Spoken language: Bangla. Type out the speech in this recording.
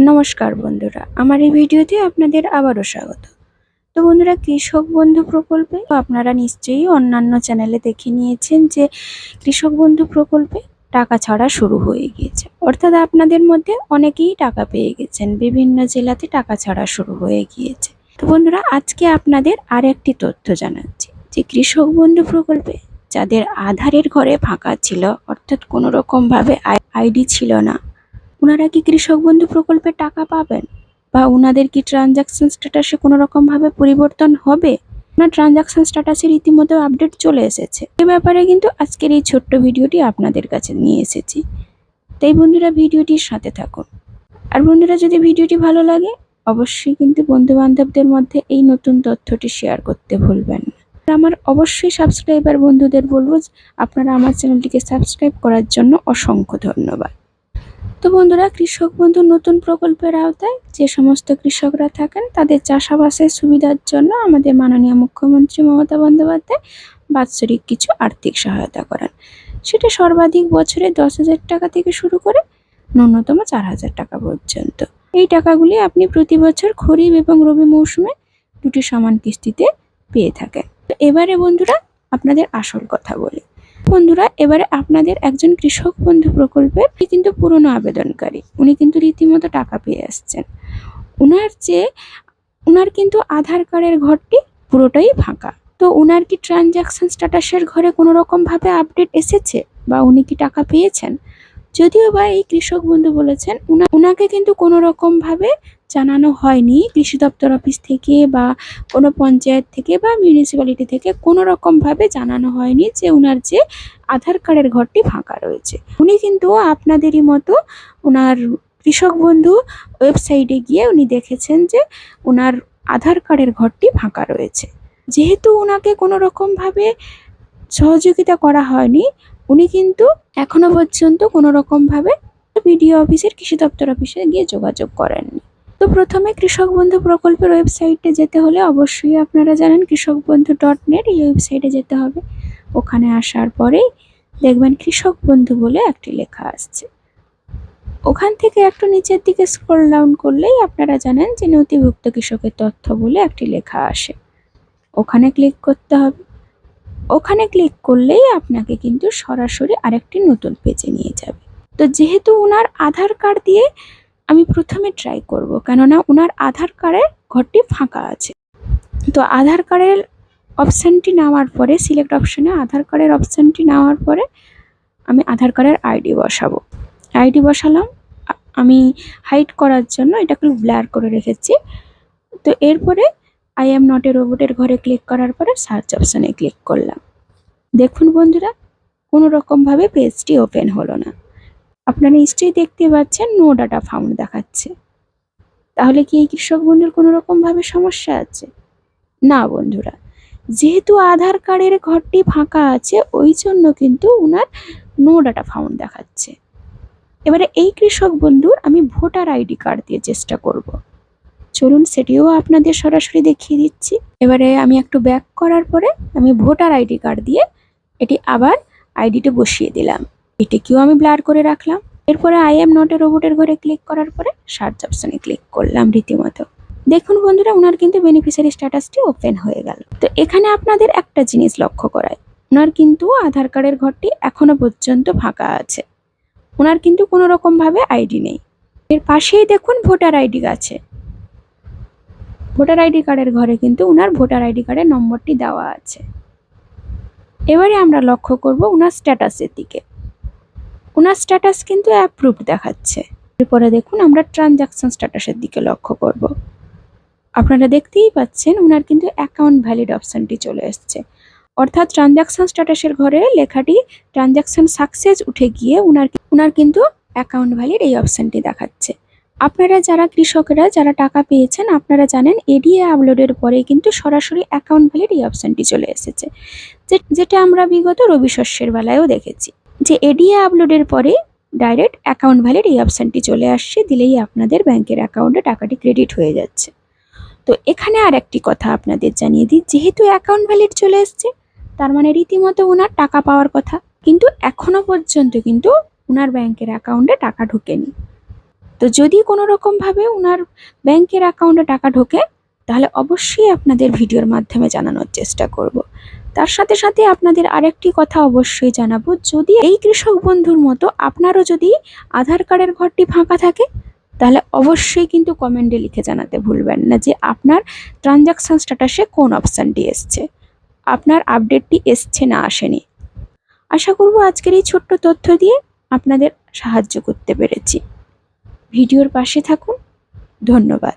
নমস্কার বন্ধুরা, আমার এই ভিডিওতে আপনাদের আবারও স্বাগত। তো বন্ধুরা, কৃষক বন্ধু প্রকল্পে আপনারা নিশ্চয়ই অন্যান্য চ্যানেলে দেখে নিয়েছেন যে কৃষক বন্ধু প্রকল্পে টাকা ছাড়া শুরু হয়ে গিয়েছে। অর্থাৎ আপনাদের মধ্যে অনেকেই টাকা পেয়ে গেছেন, বিভিন্ন জেলাতে টাকা ছাড়া শুরু হয়ে গিয়েছে। তো বন্ধুরা, আজকে আপনাদের আর একটি তথ্য জানাচ্ছি যে কৃষক বন্ধু প্রকল্পে যাদের আধারের ঘরে ফাঁকা ছিল, অর্থাৎ কোনো রকম ভাবে আইডি ছিল না, ওনারা কি কৃষক বন্ধু প্রকল্পে টাকা পাবেন, বা ওনাদের কি ট্রানজাকশন স্ট্যাটাসে কোনো রকম ভাবে পরিবর্তন হবে? না, ট্রানজাকশন স্ট্যাটাসের রীতিমতো আপডেট চলে এসেছে। এ ব্যাপারে কিন্তু আজকের এই ছোট্ট ভিডিওটি আপনাদের কাছে নিয়ে এসেছি। তাই বন্ধুরা, ভিডিওটির সাথে থাকুন। আর বন্ধুরা, যদি ভিডিওটি ভালো লাগে অবশ্যই কিন্তু বন্ধু বান্ধবদের মধ্যে এই নতুন তথ্যটি শেয়ার করতে ভুলবেন না। আমার অবশ্যই সাবস্ক্রাইবার বন্ধুদের বলবো আপনারা আমার চ্যানেলটিকে সাবস্ক্রাইব করার জন্য অসংখ্য ধন্যবাদ। তো বন্ধুরা, কৃষক বন্ধু নতুন প্রকল্পের আওতায় যে সমস্ত কৃষকরা থাকেন তাদের চাষাবাসের সুবিধার জন্য আমাদের মাননীয় মুখ্যমন্ত্রী মমতা বন্দ্যোপাধ্যায় বাৎসরিক কিছু আর্থিক সহায়তা করেন। সেটা সর্বাধিক বছরে 10,000 টাকা থেকে শুরু করে ন্যূনতম 4,000 টাকা পর্যন্ত। এই টাকাগুলি আপনি প্রতি বছর খরিফ এবং রবি মৌসুমে দুটি সমান কিস্তিতে পেয়ে থাকেন। তো এবারে বন্ধুরা, আপনাদের আসল কথা বলি। বন্ধুরা, এবারে আপনাদের একজন কৃষক বন্ধু প্রকল্পের কিন্তু পুরনো আবেদনকারী, উনি কিন্তু রীতিমতো টাকা পেয়ে আসছেন। উনার কিন্তু আধার কার্ডের ঘরটি পুরোটাই ফাঁকা। তো উনার কি ট্রানজাকশন স্ট্যাটাসের ঘরে কোনো রকম ভাবে আপডেট এসেছে, বা উনি কি টাকা পেয়েছেন? যদিও বা এই কৃষক বন্ধু বলেছেন উনাকে কিন্তু কোনো রকম ভাবে জানানো হয়নি কৃষি দপ্তর অফিস থেকে, বা কোনো পঞ্চায়েত থেকে, বা মিউনিসিপ্যালিটি থেকে কোনো রকম ভাবে জানানো হয়নি যে উনার যে আধার কার্ডের ঘরটি ফাঁকা রয়েছে। উনি কিন্তু আপনাদেরই মতো উনার কৃষক বন্ধু ওয়েবসাইটে গিয়ে উনি দেখেছেন যে উনার আধার কার্ডের ঘরটি ফাঁকা রয়েছে। যেহেতু উনাকে কোনো রকম ভাবে সহযোগিতা করা হয়নি, উনি কিন্তু এখনো পর্যন্ত কোনো রকম ভাবে বিডিও অফিসের কৃষি দপ্তর অফিসে গিয়ে যোগাযোগ করেননি। তো প্রথমে কৃষক বন্ধু প্রকল্পের ওয়েবসাইটে যেতে হলে অবশ্যই আপনারা জানেন কৃষকবন্ধু.net, এই ওয়েবসাইটে যেতে হবে। ওখানে আসার পরেই দেখবেন কৃষক বন্ধু বলে একটি লেখা আসছে। ওখান থেকে একটু নিচের দিকে স্ক্রল ডাউন করলেই আপনারা জানেন যে নথিভুক্ত কৃষকের তথ্য বলে একটি লেখা আসে। ওখানে ক্লিক করতে হবে। ওখানে ক্লিক করলেই আপনাকে কিন্তু সরাসরি আরেকটি নতুন পেজে নিয়ে যাবে। তো যেহেতু ওনার আধার কার্ড দিয়ে আমি প্রথমে ট্রাই করব, কেননা ওনার আধার কার্ডের ঘরটি ফাঁকা আছে। তো আধার কার্ডের অপশানটি নেওয়ার পরে, সিলেক্ট অপশানে আধার কার্ডের অপশানটি নেওয়ার পরে আমি আধার কার্ডের আইডি বসাবো। আইডি বসালাম। আমি হাইড করার জন্য এটাকে ব্লার করে রেখেছি। তো এরপরে আই এম নট এ রোবটের ঘরে ক্লিক করার পরে সার্চ অপশানে ক্লিক করলাম। দেখুন বন্ধুরা, কোনো রকমভাবে পেজটি ওপেন হলো না। আপনারা নিশ্চয়ই দেখতে পাচ্ছেন নো ডাটা ফাউন্ড দেখাচ্ছে। তাহলে কি এই কৃষক বন্ধুর কোনো রকমভাবে সমস্যা আছে? না বন্ধুরা, যেহেতু আধার কার্ডের ঘরটি ফাঁকা আছে ওই জন্য কিন্তু ওনার নো ডাটা ফাউন্ড দেখাচ্ছে। এবারে এই কৃষক বন্ধুর আমি ভোটার আইডি কার্ড দিয়ে চেষ্টা করব। চলুন সেটিও আপনাদের সরাসরি দেখিয়ে দিচ্ছি। এবারে আমি একটু ব্যাক করার পরে আমি ভোটার আইডি কার্ড দিয়ে এটি আবার আইডিটা বসিয়ে দিলাম। এটাকেও আমি ব্লার করে রাখলাম। এরপরে আই এম নট এ রোবটের ঘরে ক্লিক করার পরে সার্চ অপশনে ক্লিক করলাম রীতিমতো। দেখুন বন্ধুরা, ওনার কিন্তু বেনিফিশিয়ারি স্ট্যাটাসটি ওপেন হয়ে গেল। তো এখানে আপনাদের একটা জিনিস লক্ষ্য করায়, ওনার কিন্তু আধার কার্ডের ঘরটি এখনো পর্যন্ত ফাঁকা আছে। ওনার কিন্তু কোনো রকম ভাবে আইডি নেই। এর পাশেই দেখুন ভোটার আইডি আছে। ভোটার আইডি কার্ডের ঘরে কিন্তু ওনার ভোটার আইডি কার্ডের নম্বরটি দেওয়া আছে। এবারে আমরা লক্ষ্য করব ওনার স্ট্যাটাসের দিকে। ওনার স্ট্যাটাস কিন্তু অ্যাপ্রুভড দেখাচ্ছে। এরপরে দেখুন আমরা ট্রানজাকশন স্ট্যাটাসের দিকে লক্ষ্য করব। আপনারা দেখতেই পাচ্ছেন ওনার কিন্তু অ্যাকাউন্ট ভ্যালিড অপশানটি চলে এসছে। অর্থাৎ ট্রানজাকশন স্ট্যাটাসের ঘরে লেখাটি ট্রানজাকশন সাকসেস উঠে গিয়ে ওনার কিন্তু অ্যাকাউন্ট ভ্যালিড এই অপশানটি দেখাচ্ছে। আপনারা যারা কৃষকরা যারা টাকা পেয়েছেন আপনারা জানেন এডিএ আপলোডের পরে কিন্তু সরাসরি অ্যাকাউন্ট ভ্যালিড এই অপশানটি চলে এসেছে, যেটা আমরা বিগত রবি শস্যের বেলায়ও দেখেছি যে এডিএ আপলোডের পরে ডাইরেক্ট অ্যাকাউন্ট ভ্যালিড এই অপশানটি চলে আসছে, দিলেই আপনাদের ব্যাংকের অ্যাকাউন্টে টাকাটি ক্রেডিট হয়ে যাচ্ছে। তো এখানে আর একটি কথা আপনাদের জানিয়ে দিই, যেহেতু অ্যাকাউন্ট ভ্যালিড চলে এসছে তার মানে রীতিমতো ওনার টাকা পাওয়ার কথা, কিন্তু এখনো পর্যন্ত কিন্তু ওনার ব্যাংকের অ্যাকাউন্টে টাকা ঢোকেনি। তো যদি কোনো রকমভাবে ওনার ব্যাংকের অ্যাকাউন্টে টাকা ঢোকে তাহলে অবশ্যই আপনাদের ভিডিওর মাধ্যমে জানানোর চেষ্টা করব। তার সাথে সাথে আপনাদের আরেকটি কথা অবশ্যই জানাবো, যদি এই কৃষক বন্ধুর মতো আপনারও যদি আধার কার্ডের ঘরটি ফাঁকা থাকে তাহলে অবশ্যই কিন্তু কমেন্টে লিখে জানাতে ভুলবেন না যে আপনার ট্রানজাকশন স্ট্যাটাসে কোন অপশানটি এসছে, আপনার আপডেটটি এসছে না আসেনি। আশা করব আজকের এই ছোট্ট তথ্য দিয়ে আপনাদের সাহায্য করতে পেরেছি। ভিডিওর পাশে থাকুন। ধন্যবাদ।